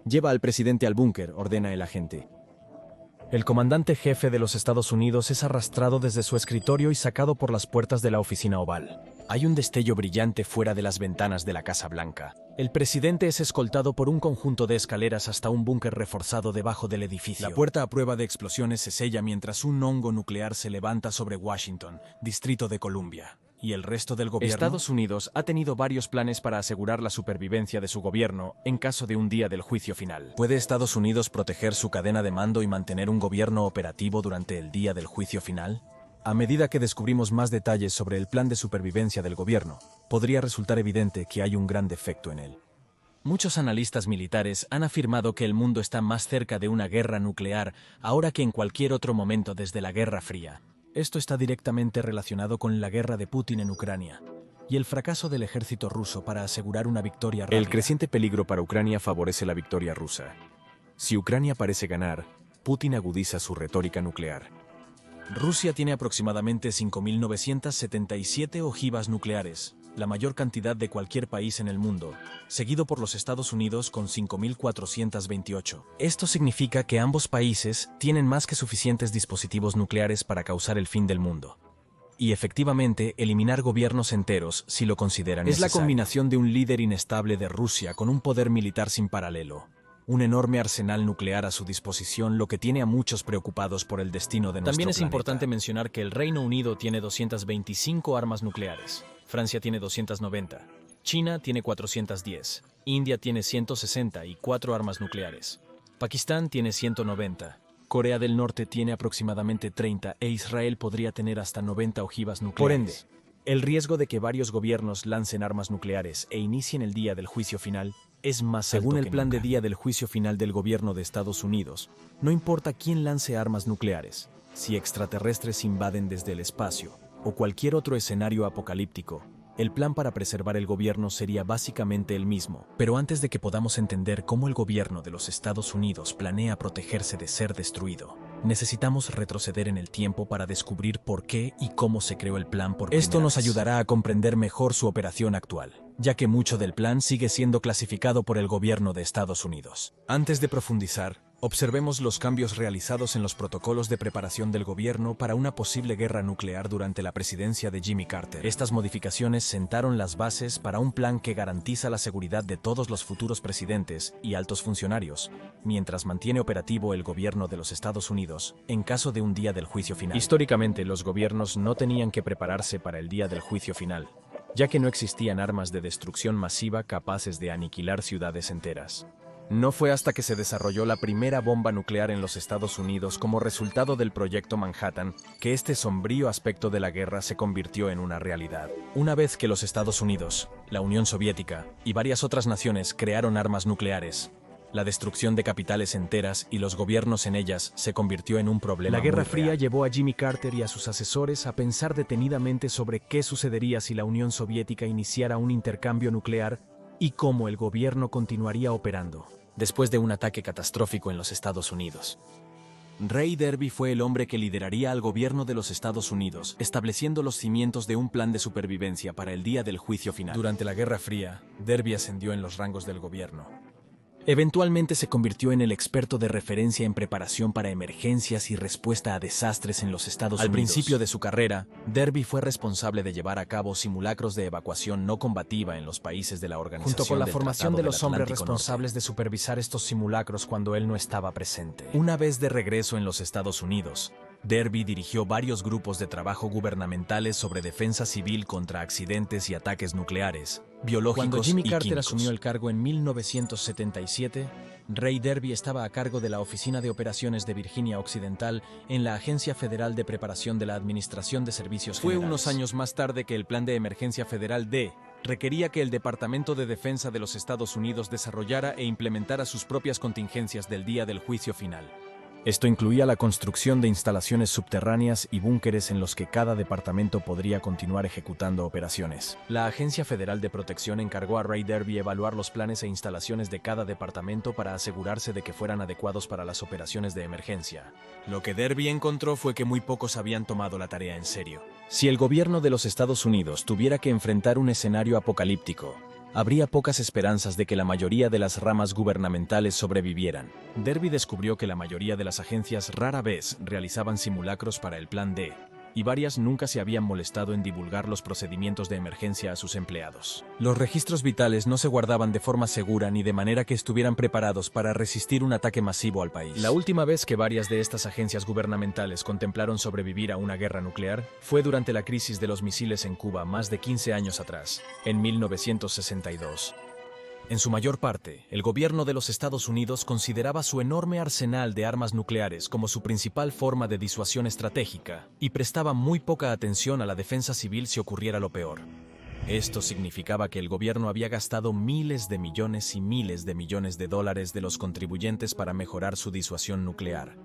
Lleva al presidente al búnker, ordena el agente. El comandante jefe de los Estados Unidos es arrastrado desde su escritorio y sacado por las puertas de la oficina oval. Hay un destello brillante fuera de las ventanas de la Casa Blanca. El presidente es escoltado por un conjunto de escaleras hasta un búnker reforzado debajo del edificio. La puerta a prueba de explosiones se sella mientras un hongo nuclear se levanta sobre Washington, Distrito de Columbia. ¿Y el resto del gobierno? Estados Unidos ha tenido varios planes para asegurar la supervivencia de su gobierno en caso de un día del juicio final. ¿Puede Estados Unidos proteger su cadena de mando y mantener un gobierno operativo durante el día del juicio final? A medida que descubrimos más detalles sobre el plan de supervivencia del gobierno, podría resultar evidente que hay un gran defecto en él. Muchos analistas militares han afirmado que el mundo está más cerca de una guerra nuclear ahora que en cualquier otro momento desde la Guerra Fría. Esto está directamente relacionado con la guerra de Putin en Ucrania y el fracaso del ejército ruso para asegurar una victoria rápida. El creciente peligro para Ucrania favorece la victoria rusa. Si Ucrania parece ganar, Putin agudiza su retórica nuclear. Rusia tiene aproximadamente 5.977 ojivas nucleares, la mayor cantidad de cualquier país en el mundo, seguido por los Estados Unidos con 5.428. Esto significa que ambos países tienen más que suficientes dispositivos nucleares para causar el fin del mundo. Y efectivamente, eliminar gobiernos enteros si lo consideran necesario. Es la combinación de un líder inestable de Rusia con un poder militar sin paralelo. Un enorme arsenal nuclear a su disposición, lo que tiene a muchos preocupados por el destino de nuestro planeta. También es importante mencionar que el Reino Unido tiene 225 armas nucleares, Francia tiene 290, China tiene 410, India tiene 164 armas nucleares, Pakistán tiene 190, Corea del Norte tiene aproximadamente 30 e Israel podría tener hasta 90 ojivas nucleares. Por ende, el riesgo de que varios gobiernos lancen armas nucleares e inicien el día del juicio final es más alto según el que plan nunca. de día del juicio final del gobierno de Estados Unidos. No importa quién lance armas nucleares, si extraterrestres invaden desde el espacio o cualquier otro escenario apocalíptico, el plan para preservar el gobierno sería básicamente el mismo. Pero antes de que podamos entender cómo el gobierno de los Estados Unidos planea protegerse de ser destruido, necesitamos retroceder en el tiempo para descubrir por qué y cómo se creó el plan por primera vez. Esto nos ayudará a comprender mejor su operación actual, ya que mucho del plan sigue siendo clasificado por el gobierno de Estados Unidos. Antes de profundizar, observemos los cambios realizados en los protocolos de preparación del gobierno para una posible guerra nuclear durante la presidencia de Jimmy Carter. Estas modificaciones sentaron las bases para un plan que garantiza la seguridad de todos los futuros presidentes y altos funcionarios, mientras mantiene operativo el gobierno de los Estados Unidos en caso de un día del juicio final. Históricamente, los gobiernos no tenían que prepararse para el día del juicio final, ya que no existían armas de destrucción masiva capaces de aniquilar ciudades enteras. No fue hasta que se desarrolló la primera bomba nuclear en los Estados Unidos como resultado del Proyecto Manhattan que este sombrío aspecto de la guerra se convirtió en una realidad. Una vez que los Estados Unidos, la Unión Soviética y varias otras naciones crearon armas nucleares, la destrucción de capitales enteras y los gobiernos en ellas se convirtió en un problema. La Guerra muy Fría real. llevó a Jimmy Carter y a sus asesores a pensar detenidamente sobre qué sucedería si la Unión Soviética iniciara un intercambio nuclear y cómo el gobierno continuaría operando. Después de un ataque catastrófico en los Estados Unidos, Ray Derby fue el hombre que lideraría al gobierno de los Estados Unidos, estableciendo los cimientos de un plan de supervivencia para el día del juicio final. Durante la Guerra Fría, Derby ascendió en los rangos del gobierno. Eventualmente se convirtió en el experto de referencia en preparación para emergencias y respuesta a desastres en los Estados Unidos. Al principio de su carrera, Derby fue responsable de llevar a cabo simulacros de evacuación no combativa en los países de la organización. Junto con la del formación Tratado de del los hombres Atlántico responsables de supervisar estos simulacros cuando él no estaba presente. Una vez de regreso en los Estados Unidos, Derby dirigió varios grupos de trabajo gubernamentales sobre defensa civil contra accidentes y ataques nucleares, biológicos y Cuando Jimmy Carter químicos. asumió el cargo en 1977, Ray Derby estaba a cargo de la Oficina de Operaciones de Virginia Occidental en la Agencia Federal de Preparación de la Administración de Servicios Fue Generales. unos años más tarde que el Plan de Emergencia Federal D requería que el Departamento de Defensa de los Estados Unidos desarrollara e implementara sus propias contingencias del día del juicio final. Esto incluía la construcción de instalaciones subterráneas y búnkeres en los que cada departamento podría continuar ejecutando operaciones. La Agencia Federal de Protección encargó a Ray Derby evaluar los planes e instalaciones de cada departamento para asegurarse de que fueran adecuados para las operaciones de emergencia. Lo que Derby encontró fue que muy pocos habían tomado la tarea en serio. Si el gobierno de los Estados Unidos tuviera que enfrentar un escenario apocalíptico, habría pocas esperanzas de que la mayoría de las ramas gubernamentales sobrevivieran. Derby descubrió que la mayoría de las agencias rara vez realizaban simulacros para el Plan D, y varias nunca se habían molestado en divulgar los procedimientos de emergencia a sus empleados. Los registros vitales no se guardaban de forma segura ni de manera que estuvieran preparados para resistir un ataque masivo al país. La última vez que varias de estas agencias gubernamentales contemplaron sobrevivir a una guerra nuclear fue durante la crisis de los misiles en Cuba más de 15 años atrás, en 1962. En su mayor parte, el gobierno de los Estados Unidos consideraba su enorme arsenal de armas nucleares como su principal forma de disuasión estratégica y prestaba muy poca atención a la defensa civil si ocurriera lo peor. Esto significaba que el gobierno había gastado miles de millones y miles de millones de dólares de los contribuyentes para mejorar su disuasión nuclear,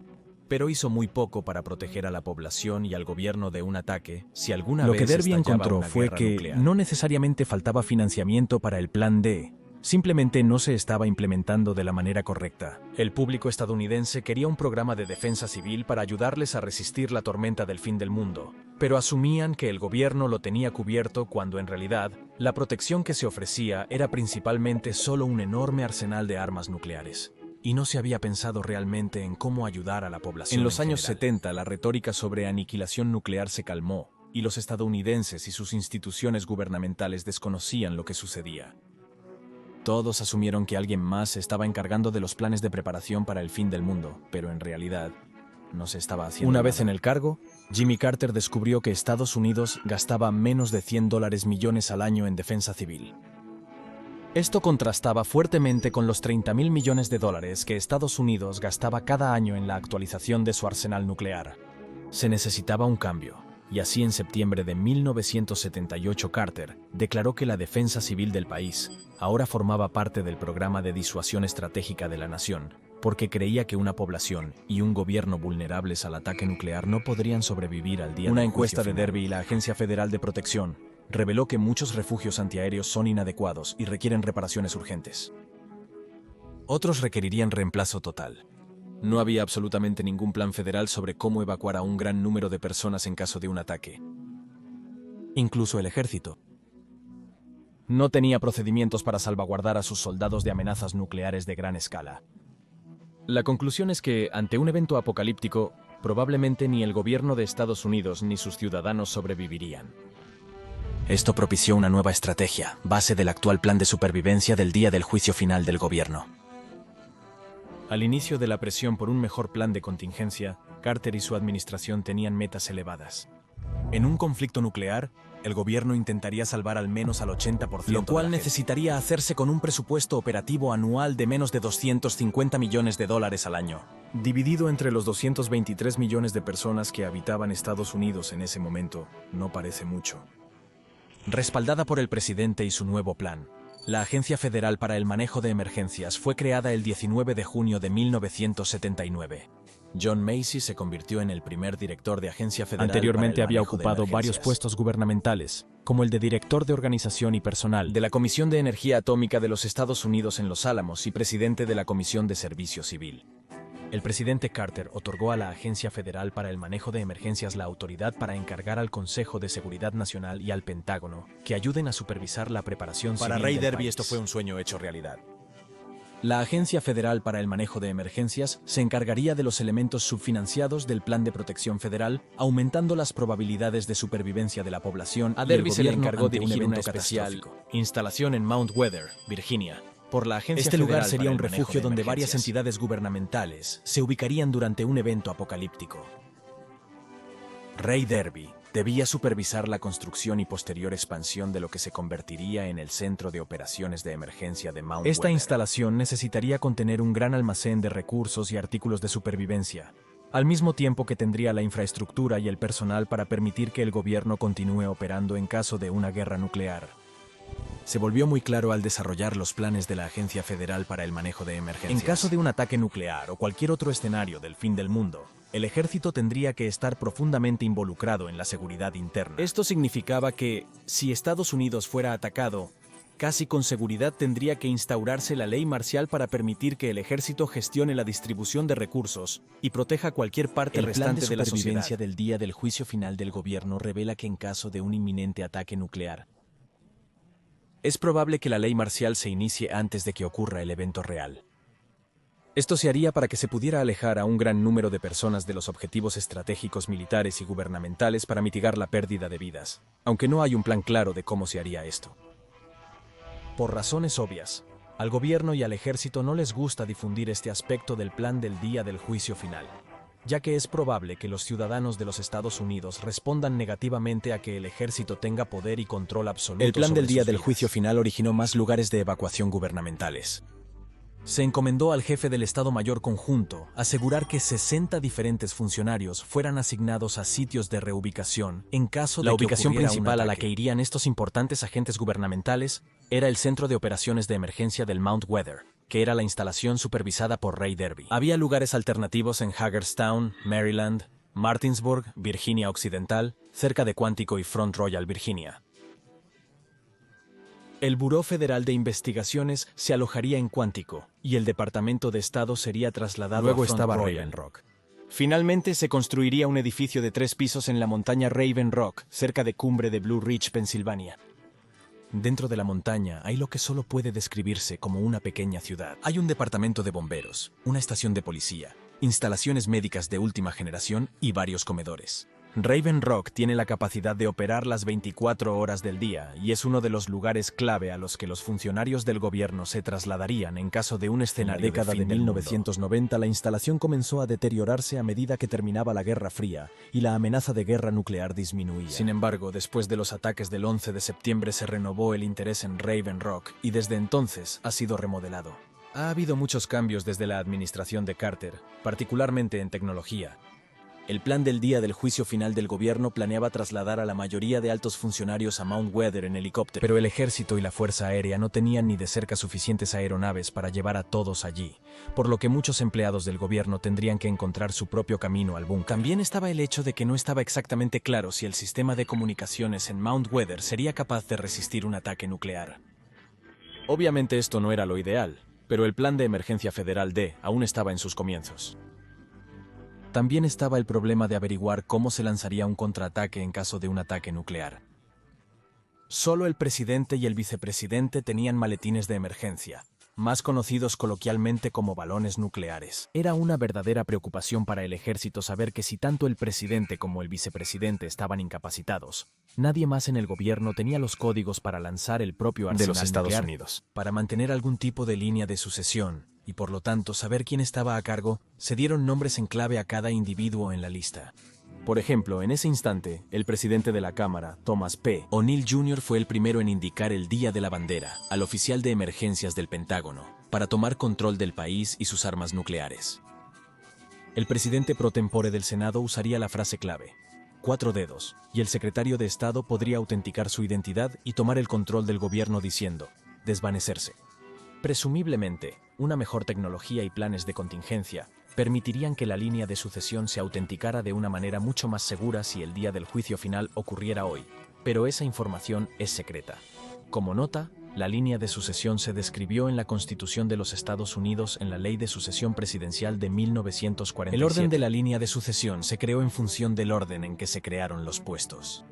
pero hizo muy poco para proteger a la población y al gobierno de un ataque si alguna vez Lo que Derby estallaba encontró una fue guerra que nuclear. no necesariamente faltaba financiamiento para el Plan D. Simplemente no se estaba implementando de la manera correcta. El público estadounidense quería un programa de defensa civil para ayudarles a resistir la tormenta del fin del mundo, pero asumían que el gobierno lo tenía cubierto cuando en realidad la protección que se ofrecía era principalmente solo un enorme arsenal de armas nucleares. Y no se había pensado realmente en cómo ayudar a la población. En los años general. 70, la retórica sobre aniquilación nuclear se calmó, y los estadounidenses y sus instituciones gubernamentales desconocían lo que sucedía. Todos asumieron que alguien más se estaba encargando de los planes de preparación para el fin del mundo, pero en realidad no se estaba haciendo Una nada. vez en el cargo, Jimmy Carter descubrió que Estados Unidos gastaba menos de $100 millones al año en defensa civil. Esto contrastaba fuertemente con los $30,000 millones que Estados Unidos gastaba cada año en la actualización de su arsenal nuclear. Se necesitaba un cambio. Y así en septiembre de 1978 Carter declaró que la defensa civil del país ahora formaba parte del programa de disuasión estratégica de la nación, porque creía que una población y un gobierno vulnerables al ataque nuclear no podrían sobrevivir al día Una del encuesta juicio de final. Derby y la Agencia Federal de Protección reveló que muchos refugios antiaéreos son inadecuados y requieren reparaciones urgentes. Otros requerirían reemplazo total. No había absolutamente ningún plan federal sobre cómo evacuar a un gran número de personas en caso de un ataque. Incluso el ejército no tenía procedimientos para salvaguardar a sus soldados de amenazas nucleares de gran escala. La conclusión es que, ante un evento apocalíptico, probablemente ni el gobierno de Estados Unidos ni sus ciudadanos sobrevivirían. Esto propició una nueva estrategia, base del actual plan de supervivencia del día del juicio final del gobierno. Al inicio de la presión por un mejor plan de contingencia, Carter y su administración tenían metas elevadas. En un conflicto nuclear, el gobierno intentaría salvar al menos al 80%, lo cual necesitaría hacerse con un presupuesto operativo anual de menos de $250 millones al año. Dividido entre los 223 millones de personas que habitaban Estados Unidos en ese momento, no parece mucho. Respaldada por el presidente y su nuevo plan, la Agencia Federal para el Manejo de Emergencias fue creada el 19 de junio de 1979. John Macy se convirtió en el primer director de Agencia Federal. Anteriormente para el había Manejo de ocupado varios Emergencias. puestos gubernamentales, como el de director de organización y personal De la Comisión de Energía Atómica de los Estados Unidos en Los Álamos y presidente de la Comisión de Servicio Civil. El presidente Carter otorgó a la Agencia Federal para el Manejo de Emergencias la autoridad para encargar al Consejo de Seguridad Nacional y al Pentágono que ayuden a supervisar la preparación Para civil Ray del Derby país. esto fue un sueño hecho realidad. La Agencia Federal para el Manejo de Emergencias se encargaría de los elementos subfinanciados del Plan de Protección Federal, aumentando las probabilidades de supervivencia de la población. A y Derby el se le gobierno encargó ante un dirigir una evento especial catastrófico. instalación en Mount Weather, Virginia, por la Agencia Este lugar Federal sería para un el Manejo refugio de donde varias Emergencias. entidades gubernamentales se ubicarían durante un evento apocalíptico. Ray Derby debía supervisar la construcción y posterior expansión de lo que se convertiría en el Centro de Operaciones de Emergencia de Mount Esta Weather. instalación necesitaría contener un gran almacén de recursos y artículos de supervivencia, al mismo tiempo que tendría la infraestructura y el personal para permitir que el gobierno continúe operando en caso de una guerra nuclear. Se volvió muy claro al desarrollar los planes de la Agencia Federal para el Manejo de Emergencias. En caso de un ataque nuclear o cualquier otro escenario del fin del mundo, el ejército tendría que estar profundamente involucrado en la seguridad interna. Esto significaba que, si Estados Unidos fuera atacado, casi con seguridad tendría que instaurarse la ley marcial para permitir que el ejército gestione la distribución de recursos y proteja cualquier parte restante de la supervivencia del día del juicio final del gobierno revela que en caso de un inminente ataque nuclear, Es probable que la ley marcial se inicie antes de que ocurra el evento real. Esto se haría para que se pudiera alejar a un gran número de personas de los objetivos estratégicos militares y gubernamentales para mitigar la pérdida de vidas, aunque no hay un plan claro de cómo se haría esto. Por razones obvias, al gobierno y al ejército no les gusta difundir este aspecto del plan del día del juicio final, ya que es probable que los ciudadanos de los Estados Unidos respondan negativamente a que el ejército tenga poder y control absoluto. El plan del día del juicio final originó más lugares de evacuación gubernamentales. Se encomendó al jefe del Estado Mayor Conjunto asegurar que 60 diferentes funcionarios fueran asignados a sitios de reubicación en caso de que ocurriera un ataque. La ubicación principal a la que irían estos importantes agentes gubernamentales era el Centro de Operaciones de Emergencia del Mount Weather, que era la instalación supervisada por Ray Derby. Había lugares alternativos en Hagerstown, Maryland, Martinsburg, Virginia Occidental, cerca de Quantico y Front Royal, Virginia. El Buró Federal de Investigaciones se alojaría en Quantico y el Departamento de Estado sería trasladado a Front Royal. Finalmente se construiría un edificio de 3 pisos en la montaña Raven Rock, cerca de cumbre de Blue Ridge, Pensilvania. Dentro de la montaña hay lo que solo puede describirse como una pequeña ciudad. Hay un departamento de bomberos, una estación de policía, instalaciones médicas de última generación y varios comedores. Raven Rock tiene la capacidad de operar las 24 horas del día y es uno de los lugares clave a los que los funcionarios del gobierno se trasladarían en caso de un escenario de fin del mundo. En la década de 1990 la instalación comenzó a deteriorarse a medida que terminaba la Guerra Fría y la amenaza de guerra nuclear disminuía. Sin embargo, después de los ataques del 11 de septiembre se renovó el interés en Raven Rock y desde entonces ha sido remodelado. Ha habido muchos cambios desde la administración de Carter, particularmente en tecnología. El plan del día del juicio final del gobierno planeaba trasladar a la mayoría de altos funcionarios a Mount Weather en helicóptero, pero el ejército y la fuerza aérea no tenían ni de cerca suficientes aeronaves para llevar a todos allí, por lo que muchos empleados del gobierno tendrían que encontrar su propio camino al búnker. También estaba el hecho de que no estaba exactamente claro si el sistema de comunicaciones en Mount Weather sería capaz de resistir un ataque nuclear. Obviamente esto no era lo ideal, pero el plan de emergencia federal D aún estaba en sus comienzos. También estaba el problema de averiguar cómo se lanzaría un contraataque en caso de un ataque nuclear. Solo el presidente y el vicepresidente tenían maletines de emergencia, más conocidos coloquialmente como balones nucleares. Era una verdadera preocupación para el ejército saber que si tanto el presidente como el vicepresidente estaban incapacitados, nadie más en el gobierno tenía los códigos para lanzar el propio arsenal de los Estados Unidos. Para mantener algún tipo de línea de sucesión, y por lo tanto saber quién estaba a cargo, se dieron nombres en clave a cada individuo en la lista. Por ejemplo, en ese instante, el presidente de la Cámara, Thomas P. O'Neill Jr., fue el primero en indicar el Día de la Bandera al oficial de emergencias del Pentágono para tomar control del país y sus armas nucleares. El presidente pro tempore del Senado usaría la frase clave, 4 dedos, y el secretario de Estado podría autenticar su identidad y tomar el control del gobierno diciendo, desvanecerse. Presumiblemente, una mejor tecnología y planes de contingencia permitirían que la línea de sucesión se autenticara de una manera mucho más segura si el día del juicio final ocurriera hoy, pero esa información es secreta. Como nota, la línea de sucesión se describió en la Constitución de los Estados Unidos en la Ley de Sucesión Presidencial de 1947. El orden de la línea de sucesión se creó en función del orden en que se crearon los puestos.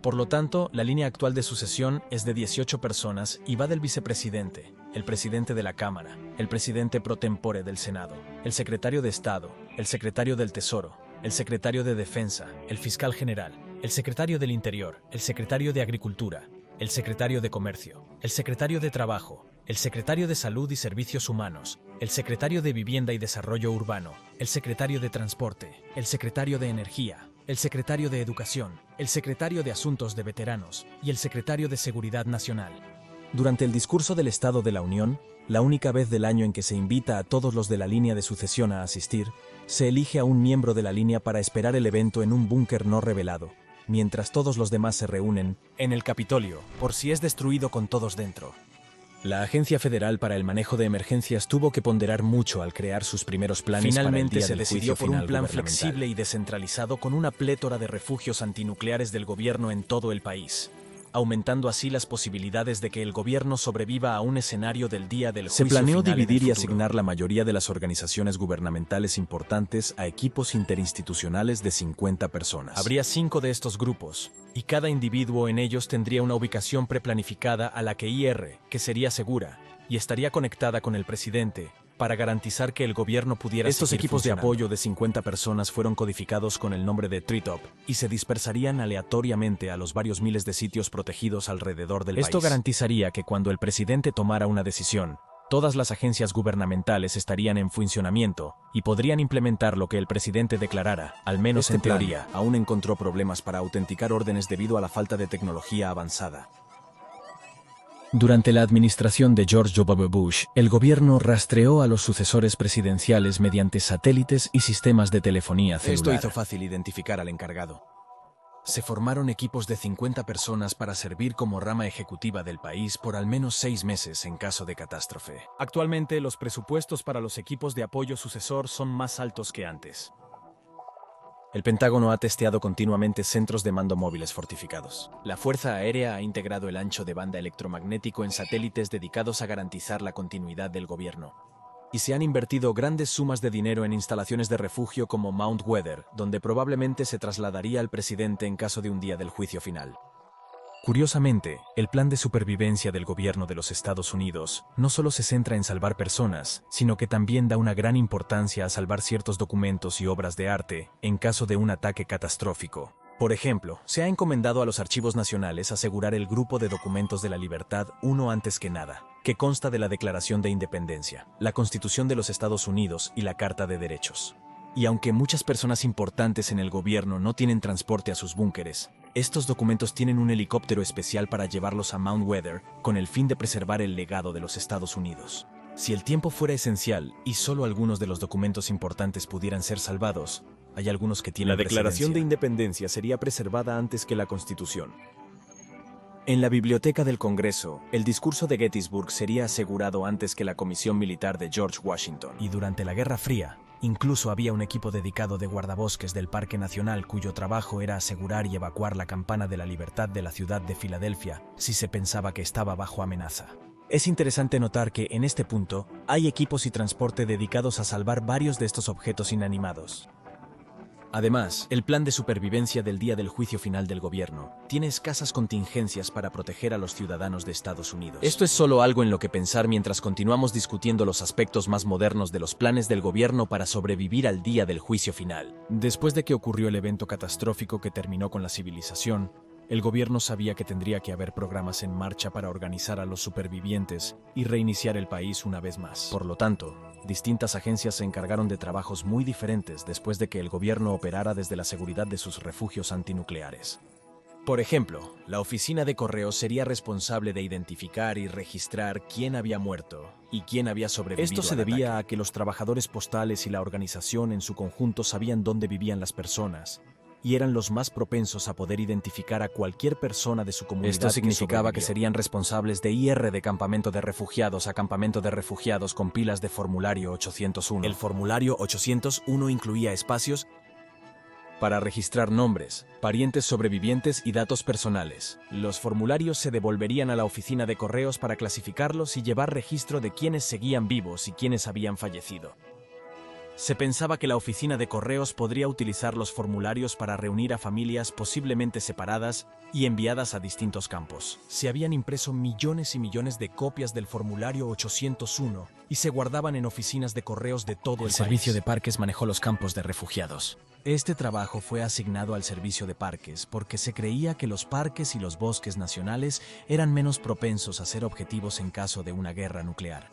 Por lo tanto, la línea actual de sucesión es de 18 personas y va del vicepresidente, el presidente de la Cámara, el presidente pro tempore del Senado, el secretario de Estado, el secretario del Tesoro, el secretario de Defensa, el fiscal general, el secretario del Interior, el secretario de Agricultura, el secretario de Comercio, el secretario de Trabajo, el secretario de Salud y Servicios Humanos, el secretario de Vivienda y Desarrollo Urbano, el secretario de Transporte, el secretario de Energía, el secretario de Educación, el secretario de Asuntos de Veteranos y el secretario de Seguridad Nacional. Durante el discurso del Estado de la Unión, la única vez del año en que se invita a todos los de la línea de sucesión a asistir, se elige a un miembro de la línea para esperar el evento en un búnker no revelado, mientras todos los demás se reúnen en el Capitolio, por si es destruido con todos dentro. La Agencia Federal para el Manejo de Emergencias tuvo que ponderar mucho al crear sus primeros planes. Finalmente se decidió por un plan flexible y descentralizado con una plétora de refugios antinucleares del gobierno en todo el país. aumentando así las posibilidades de que el gobierno sobreviva a un escenario del día del Se juicio planeó final en el dividir y futuro. asignar la mayoría de las organizaciones gubernamentales importantes a equipos interinstitucionales de 50 personas. Habría 5 de estos grupos, y cada individuo en ellos tendría una ubicación preplanificada a la que IR, que sería segura, y estaría conectada con el presidente, para garantizar que el gobierno pudiera Estos seguir equipos de funcionando. apoyo de 50 personas fueron codificados con el nombre de Treetop y se dispersarían aleatoriamente a los varios miles de sitios protegidos alrededor del país. Esto garantizaría que cuando el presidente tomara una decisión, todas las agencias gubernamentales estarían en funcionamiento y podrían implementar lo que el presidente declarara, al menos Este en plan teoría. aún encontró problemas para autenticar órdenes debido a la falta de tecnología avanzada. Durante la administración de George W. Bush, el gobierno rastreó a los sucesores presidenciales mediante satélites y sistemas de telefonía celular. Esto hizo fácil identificar al encargado. Se formaron equipos de 50 personas para servir como rama ejecutiva del país por al menos 6 meses en caso de catástrofe. Actualmente, los presupuestos para los equipos de apoyo sucesor son más altos que antes. El Pentágono ha testeado continuamente centros de mando móviles fortificados. La Fuerza Aérea ha integrado el ancho de banda electromagnético en satélites dedicados a garantizar la continuidad del gobierno. Y se han invertido grandes sumas de dinero en instalaciones de refugio como Mount Weather, donde probablemente se trasladaría al presidente en caso de un día del juicio final. Curiosamente, el plan de supervivencia del gobierno de los Estados Unidos no solo se centra en salvar personas, sino que también da una gran importancia a salvar ciertos documentos y obras de arte en caso de un ataque catastrófico. Por ejemplo, se ha encomendado a los archivos nacionales asegurar el grupo de documentos de la libertad uno antes que nada, que consta de la Declaración de Independencia, la Constitución de los Estados Unidos y la Carta de Derechos. Y aunque muchas personas importantes en el gobierno no tienen transporte a sus búnkeres, estos documentos tienen un helicóptero especial para llevarlos a Mount Weather con el fin de preservar el legado de los Estados Unidos. Si el tiempo fuera esencial y solo algunos de los documentos importantes pudieran ser salvados, hay algunos que tienen La Declaración de precedencia. Independencia sería preservada antes que la Constitución. En la Biblioteca del Congreso, el discurso de Gettysburg sería asegurado antes que la Comisión Militar de George Washington. Y durante la Guerra Fría, incluso había un equipo dedicado de guardabosques del Parque Nacional cuyo trabajo era asegurar y evacuar la Campana de la Libertad de la ciudad de Filadelfia si se pensaba que estaba bajo amenaza. Es interesante notar que, en este punto, hay equipos y transporte dedicados a salvar varios de estos objetos inanimados. Además, el plan de supervivencia del día del juicio final del gobierno tiene escasas contingencias para proteger a los ciudadanos de Estados Unidos. Esto es solo algo en lo que pensar mientras continuamos discutiendo los aspectos más modernos de los planes del gobierno para sobrevivir al día del juicio final. Después de que ocurrió el evento catastrófico que terminó con la civilización, el gobierno sabía que tendría que haber programas en marcha para organizar a los supervivientes y reiniciar el país una vez más. Por lo tanto, distintas agencias se encargaron de trabajos muy diferentes después de que el gobierno operara desde la seguridad de sus refugios antinucleares. Por ejemplo, la oficina de correos sería responsable de identificar y registrar quién había muerto y quién había sobrevivido. Esto se al debía ataque. a que los trabajadores postales y la organización en su conjunto sabían dónde vivían las personas y eran los más propensos a poder identificar a cualquier persona de su comunidad. Esto significaba que sobrevivió. serían responsables de ir de campamento de refugiados a campamento de refugiados con pilas de formulario 801. El formulario 801 incluía espacios para registrar nombres, parientes sobrevivientes y datos personales. Los formularios se devolverían a la oficina de correos para clasificarlos y llevar registro de quienes seguían vivos y quienes habían fallecido. Se pensaba que la oficina de correos podría utilizar los formularios para reunir a familias posiblemente separadas y enviadas a distintos campos. Se habían impreso millones y millones de copias del formulario 801 y se guardaban en oficinas de correos de todo el país. El Servicio de Parques manejó los campos de refugiados. Este trabajo fue asignado al Servicio de Parques porque se creía que los parques y los bosques nacionales eran menos propensos a ser objetivos en caso de una guerra nuclear.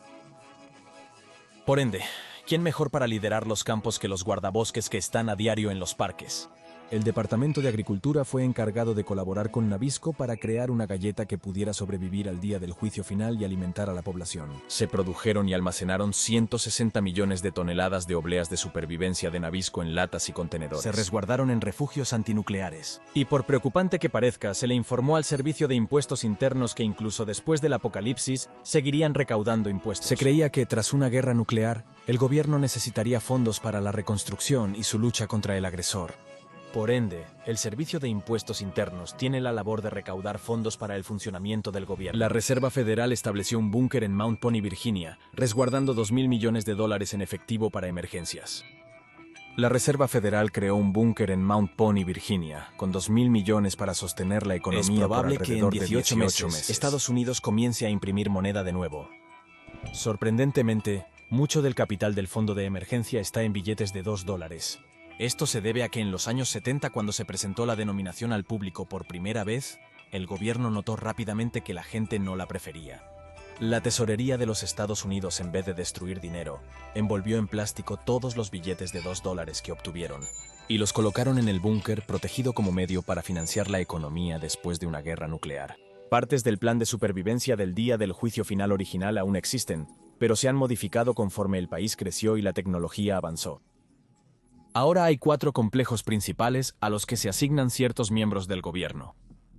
Por ende, ¿quién mejor para liderar los campos que los guardabosques que están a diario en los parques? El Departamento de Agricultura fue encargado de colaborar con Nabisco para crear una galleta que pudiera sobrevivir al día del juicio final y alimentar a la población. Se produjeron y almacenaron 160 millones de toneladas de obleas de supervivencia de Nabisco en latas y contenedores. Se resguardaron en refugios antinucleares. Y por preocupante que parezca, se le informó al Servicio de Impuestos Internos que incluso después del apocalipsis seguirían recaudando impuestos. Se creía que tras una guerra nuclear, el gobierno necesitaría fondos para la reconstrucción y su lucha contra el agresor. Por ende, el Servicio de Impuestos Internos tiene la labor de recaudar fondos para el funcionamiento del gobierno. La Reserva Federal estableció un búnker en Mount Pony, Virginia, resguardando $2.000 millones en efectivo para emergencias. La Reserva Federal creó un búnker en Mount Pony, Virginia, con $2.000 millones para sostener la economía. Es probable que en 18 meses Estados Unidos comience a imprimir moneda de nuevo. Sorprendentemente, mucho del capital del fondo de emergencia está en billetes de $2. Esto se debe a que en los años 70, cuando se presentó la denominación al público por primera vez, el gobierno notó rápidamente que la gente no la prefería. La tesorería de los Estados Unidos, en vez de destruir dinero, envolvió en plástico todos los billetes de $2 que obtuvieron y los colocaron en el búnker, protegido como medio para financiar la economía después de una guerra nuclear. Partes del plan de supervivencia del día del juicio final original aún existen, pero se han modificado conforme el país creció y la tecnología avanzó. Ahora hay 4 complejos principales a los que se asignan ciertos miembros del gobierno.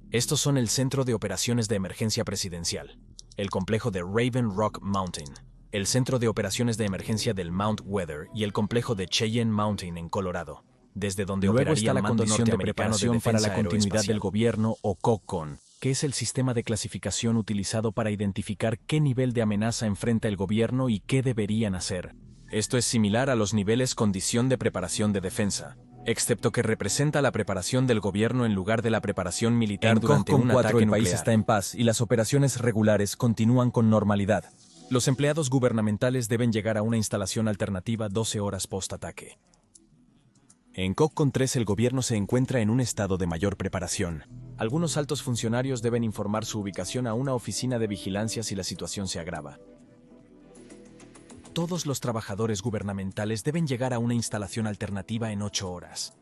Estos son el Centro de Operaciones de Emergencia Presidencial, el complejo de Raven Rock Mountain, el Centro de Operaciones de Emergencia del Mount Weather y el complejo de Cheyenne Mountain en Colorado, desde donde Luego operaría está la Condición de Preparación para la Continuidad del Gobierno, o COCON, que es el sistema de clasificación utilizado para identificar qué nivel de amenaza enfrenta el gobierno y qué deberían hacer. Esto es similar a los niveles Condición de Preparación de Defensa, excepto que representa la preparación del gobierno en lugar de la preparación militar durante un ataque nuclear. El país está en paz y las operaciones regulares continúan con normalidad. Los empleados gubernamentales deben llegar a una instalación alternativa 12 horas post-ataque. En COCON 3 el gobierno se encuentra en un estado de mayor preparación. Algunos altos funcionarios deben informar su ubicación a una oficina de vigilancia si la situación se agrava. Todos los trabajadores gubernamentales deben llegar a una instalación alternativa en 8 horas.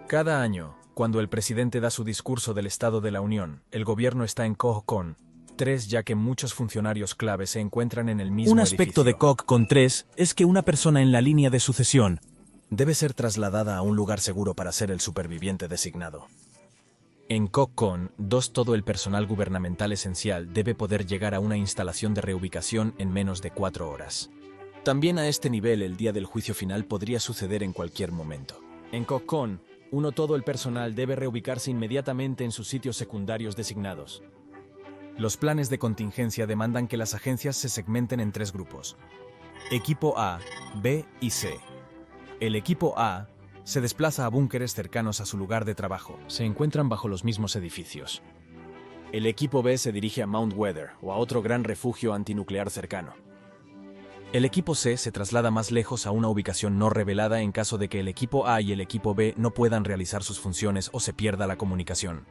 Cada año, cuando el presidente da su discurso del Estado de la Unión, el gobierno está en COCON 3, ya que muchos funcionarios clave se encuentran en el mismo edificio. Un aspecto de COCON 3 es que una persona en la línea de sucesión debe ser trasladada a un lugar seguro para ser el superviviente designado. En COCON 2, todo el personal gubernamental esencial debe poder llegar a una instalación de reubicación en menos de 4 horas. También a este nivel, el día del juicio final podría suceder en cualquier momento. En COCON 1, todo el personal debe reubicarse inmediatamente en sus sitios secundarios designados. Los planes de contingencia demandan que las agencias se segmenten en 3 grupos: Equipo A, B y C. El Equipo A se desplaza a búnkeres cercanos a su lugar de trabajo. Se encuentran bajo los mismos edificios. El Equipo B se dirige a Mount Weather o a otro gran refugio antinuclear cercano. El Equipo C se traslada más lejos a una ubicación no revelada en caso de que el Equipo A y el Equipo B no puedan realizar sus funciones o se pierda la comunicación.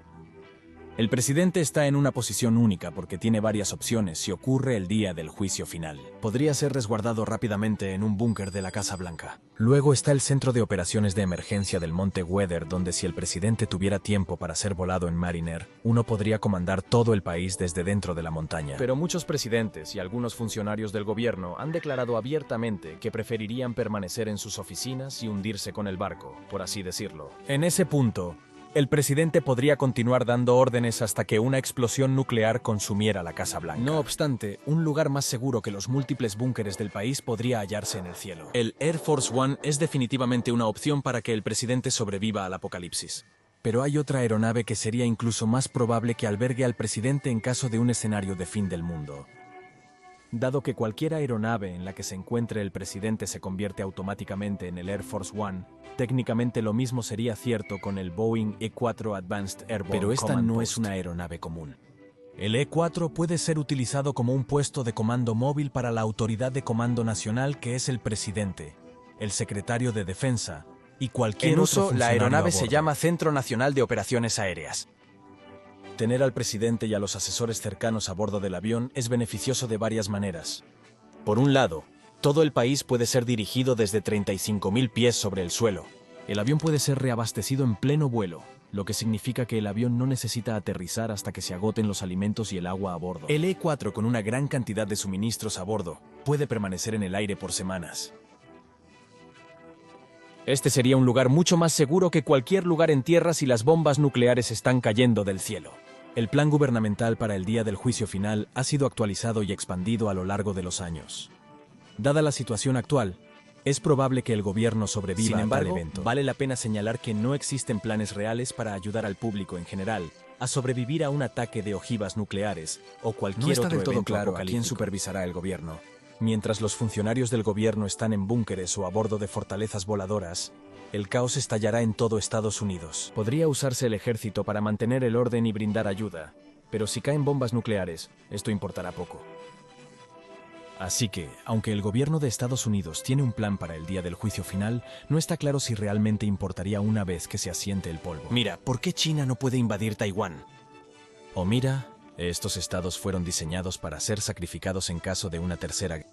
El presidente está en una posición única porque tiene varias opciones si ocurre el día del juicio final. Podría ser resguardado rápidamente en un búnker de la Casa Blanca. Luego está el Centro de Operaciones de Emergencia del Monte Weather, donde si el presidente tuviera tiempo para ser volado en Mariner, uno podría comandar todo el país desde dentro de la montaña. Pero muchos presidentes y algunos funcionarios del gobierno han declarado abiertamente que preferirían permanecer en sus oficinas y hundirse con el barco, por así decirlo. En ese punto, el presidente podría continuar dando órdenes hasta que una explosión nuclear consumiera la Casa Blanca. No obstante, un lugar más seguro que los múltiples búnkeres del país podría hallarse en el cielo. El Air Force One es definitivamente una opción para que el presidente sobreviva al apocalipsis. Pero hay otra aeronave que sería incluso más probable que albergue al presidente en caso de un escenario de fin del mundo. Dado que cualquier aeronave en la que se encuentre el presidente se convierte automáticamente en el Air Force One, técnicamente lo mismo sería cierto con el Boeing E-4 Advanced Airborne Pero esta Command no Post. es una aeronave común. El E-4 puede ser utilizado como un puesto de comando móvil para la autoridad de comando nacional que es el presidente, el secretario de Defensa y cualquier En otro uso, la funcionario aeronave a se bordo. llama Centro Nacional de Operaciones Aéreas. Tener al presidente y a los asesores cercanos a bordo del avión es beneficioso de varias maneras. Por un lado, todo el país puede ser dirigido desde 35.000 pies sobre el suelo. El avión puede ser reabastecido en pleno vuelo, lo que significa que el avión no necesita aterrizar hasta que se agoten los alimentos y el agua a bordo. El E-4, con una gran cantidad de suministros a bordo, puede permanecer en el aire por semanas. Este sería un lugar mucho más seguro que cualquier lugar en tierra si las bombas nucleares están cayendo del cielo. El plan gubernamental para el día del juicio final ha sido actualizado y expandido a lo largo de los años. Dada la situación actual, Es probable que el gobierno sobreviva Sin embargo, a tal evento. vale la pena señalar que no existen planes reales para ayudar al público en general a sobrevivir a un ataque de ojivas nucleares o cualquier No está otro del todo evento claro a quién apocalíptico. supervisará el gobierno. Mientras los funcionarios del gobierno están en búnkeres o a bordo de fortalezas voladoras, el caos estallará en todo Estados Unidos. Podría usarse el ejército para mantener el orden y brindar ayuda, pero si caen bombas nucleares, esto importará poco. Así que, aunque el gobierno de Estados Unidos tiene un plan para el día del juicio final, no está claro si realmente importaría una vez que se asiente el polvo. Mira, ¿por qué China no puede invadir Taiwán? O mira, estos estados fueron diseñados para ser sacrificados en caso de una tercera guerra.